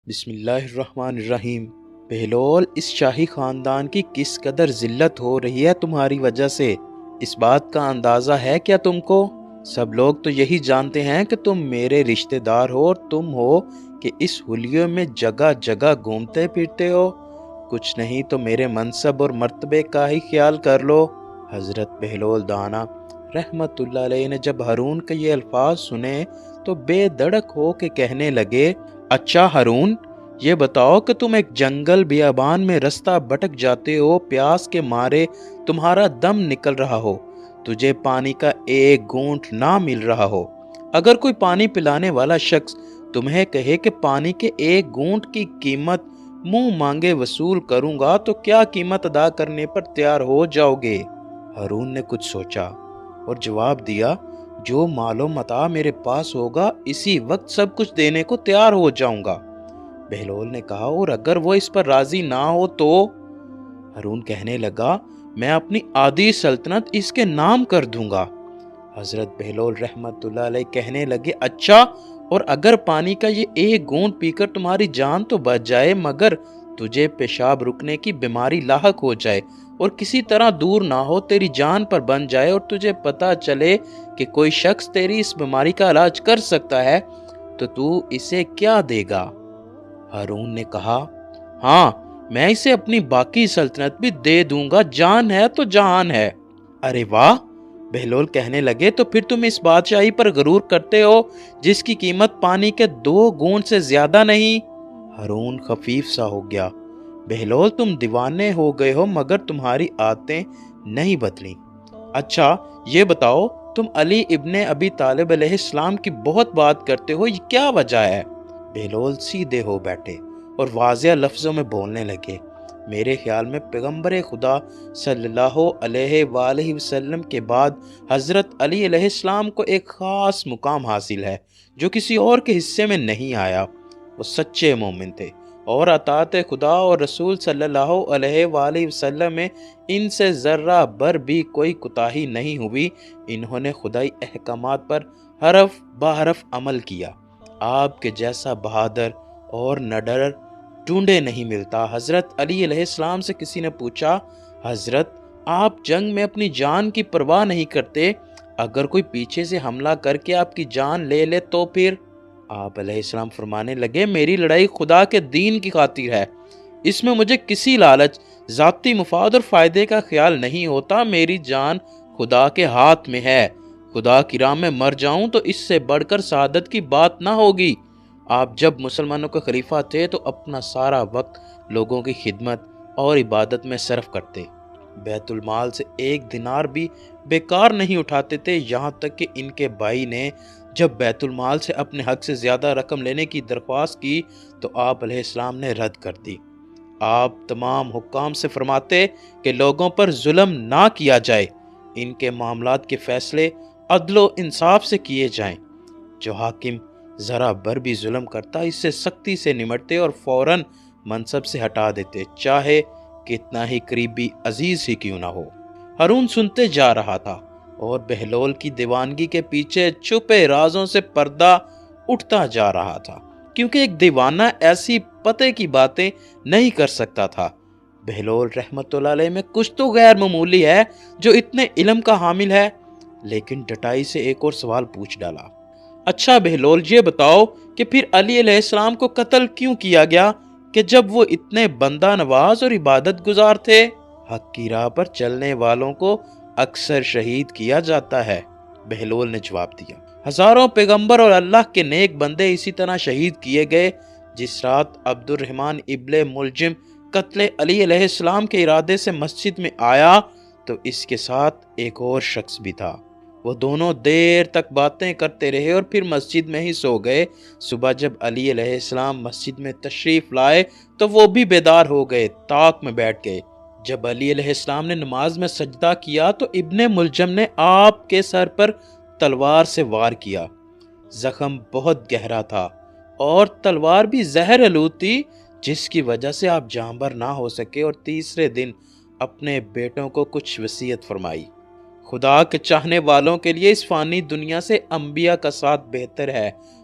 بسم اللہ الرحمن الرحیم۔ بہلول، اس شاہی خاندان کی کس قدر ذلت ہو رہی ہے تمہاری وجہ سے، اس بات کا اندازہ ہے کیا تم کو؟ سب لوگ تو یہی جانتے ہیں کہ تم میرے رشتہ دار ہو، اور تم ہو کہ اس حلیوں میں جگہ جگہ گھومتے پھرتے ہو۔ کچھ نہیں تو میرے منصب اور مرتبے کا ہی خیال کر لو۔ حضرت بہلول دانا رحمت اللہ علیہ نے جب ہارون کے یہ الفاظ سنے تو بے دڑک ہو کے کہنے لگے، اچھا ہارون، یہ بتاؤ کہ تم ایک جنگل بیابان میں رستہ بھٹک جاتے ہو، پیاس کے مارے تمہارا دم نکل رہا ہو، تجھے پانی کا ایک گھونٹ نہ مل رہا ہو۔ اگر کوئی پانی پلانے والا شخص تمہیں کہے کہ پانی کے ایک گھونٹ کی قیمت منہ مانگے وصول کروں گا تو کیا قیمت ادا کرنے پر تیار ہو جاؤ گے؟ ہارون نے کچھ سوچا اور جواب دیا، جو مال و متاع میرے پاس ہوگا اسی وقت سب کچھ دینے کو تیار ہو جاؤں گا۔ بہلول نے کہا، اور اگر وہ اس پر راضی نہ ہو تو؟ ہارون کہنے لگا، میں اپنی آدھی سلطنت اس کے نام کر دوں گا۔ حضرت بہلول رحمت اللہ علیہ کہنے لگے، اچھا، اور اگر پانی کا یہ ایک گھونٹ پی کر تمہاری جان تو بچ جائے، مگر تجھے پیشاب رکنے کی بیماری لاحق ہو جائے اور کسی طرح دور نہ ہو تیری جان پر بن جائے، اور تجھے پتا چلے کہ کوئی شخص تیری اس بیماری کا علاج کر سکتا ہے، تو اسے کیا دے گا؟ ہارون نے کہا، ہاں، میں اسے اپنی باقی سلطنت بھی دے دوں گا، جان ہے تو جہان ہے۔ ارے واہ! بہلول کہنے لگے، تو پھر تم اس بادشاہی پر غرور کرتے ہو جس کی قیمت پانی کے 2 گھونٹ سے زیادہ نہیں؟ ہارون خفیف سا ہو گیا، بہلول، تم دیوانے ہو گئے ہو مگر تمہاری عادتیں نہیں بدلی۔ اچھا یہ بتاؤ، تم علی ابن ابی طالب علیہ السلام کی بہت بات کرتے ہو، یہ کیا وجہ ہے؟ بہلول سیدھے ہو بیٹھے اور واضح لفظوں میں بولنے لگے، میرے خیال میں پیغمبر خدا صلی اللہ علیہ وآلہ وسلم کے بعد حضرت علی علیہ السلام کو ایک خاص مقام حاصل ہے جو کسی اور کے حصے میں نہیں آیا۔ وہ سچے مومن تھے اور اطاعت خدا اور رسول صلی اللہ علیہ وآلہ وسلم میں ان سے ذرہ بر بھی کوئی کوتاہی نہیں ہوئی۔ انہوں نے خدائی احکامات پر حرف بحرف عمل کیا۔ آپ کے جیسا بہادر اور نڈر ڈھونڈے نہیں ملتا۔ حضرت علی علیہ السلام سے کسی نے پوچھا، حضرت، آپ جنگ میں اپنی جان کی پرواہ نہیں کرتے، اگر کوئی پیچھے سے حملہ کر کے آپ کی جان لے لے تو پھر؟ آپ علیہ السلام فرمانے لگے، میری لڑائی خدا کے دین کی خاطر ہے، اس میں مجھے کسی لالچ، ذاتی مفاد اور فائدے کا خیال نہیں ہوتا، میری جان خدا کے ہاتھ میں ہے، خدا کی راہ میں مر جاؤں تو اس سے بڑھ کر سعادت کی بات نہ ہوگی۔ آپ جب مسلمانوں کے خلیفہ تھے تو اپنا سارا وقت لوگوں کی خدمت اور عبادت میں صرف کرتے، بیت المال سے 1 دینار بھی بیکار نہیں اٹھاتے تھے، یہاں تک کہ ان کے بھائی نے جب بیت المال سے اپنے حق سے زیادہ رقم لینے کی درخواست کی تو آپ علیہ السلام نے رد کر دی۔ آپ تمام حکام سے فرماتے کہ لوگوں پر ظلم نہ کیا جائے، ان کے معاملات کے فیصلے عدل و انصاف سے کیے جائیں، جو حاکم ذرا بر بھی ظلم کرتا اس سے سختی سے نمٹتے اور فوراً منصب سے ہٹا دیتے، چاہے کتنا ہی قریبی عزیز ہی کیوں نہ ہو۔ ہارون سنتے جا رہا تھا اور بہلول کی دیوانگی کے پیچھے چھپے رازوں سے پردہ اٹھتا جا رہا تھا، کیونکہ ایک دیوانہ ایسی پتے کی باتیں نہیں کر سکتا تھا۔ بہلول رحمت اللہ علیہ میں کچھ تو غیر معمولی ہے جو اتنے علم کا حامل ہے، لیکن ڈٹائی سے ایک اور سوال پوچھ ڈالا، اچھا بہلول، یہ بتاؤ کہ پھر علی علیہ السلام کو قتل کیوں کیا گیا کہ جب وہ اتنے بندہ نواز اور عبادت گزار تھے؟ حق کی راہ پر چلنے والوں کو اکثر شہید کیا جاتا ہے، بہلول نے جواب دیا۔ ہزاروں پیغمبر اور اللہ کے نیک بندے اسی طرح شہید کیے گئے۔ جس رات عبد الرحمن ابن ملجم قتل علی علیہ السلام کے ارادے سے مسجد میں آیا تو اس کے ساتھ ایک اور شخص بھی تھا، وہ دونوں دیر تک باتیں کرتے رہے اور پھر مسجد میں ہی سو گئے۔ صبح جب علی علیہ السلام مسجد میں تشریف لائے تو وہ بھی بیدار ہو گئے، طاق میں بیٹھ گئے۔ جب علی علیہ السلام نے نماز میں سجدہ کیا تو ابن ملجم نے آپ کے سر پر تلوار سے وار کیا۔ زخم بہت گہرا تھا اور تلوار بھی زہر آلود تھی، جس کی وجہ سے آپ جانبر نہ ہو سکے، اور تیسرے دن اپنے بیٹوں کو کچھ وصیت فرمائی، خدا کے چاہنے والوں کے لیے اس فانی دنیا سے انبیاء کا ساتھ بہتر ہے،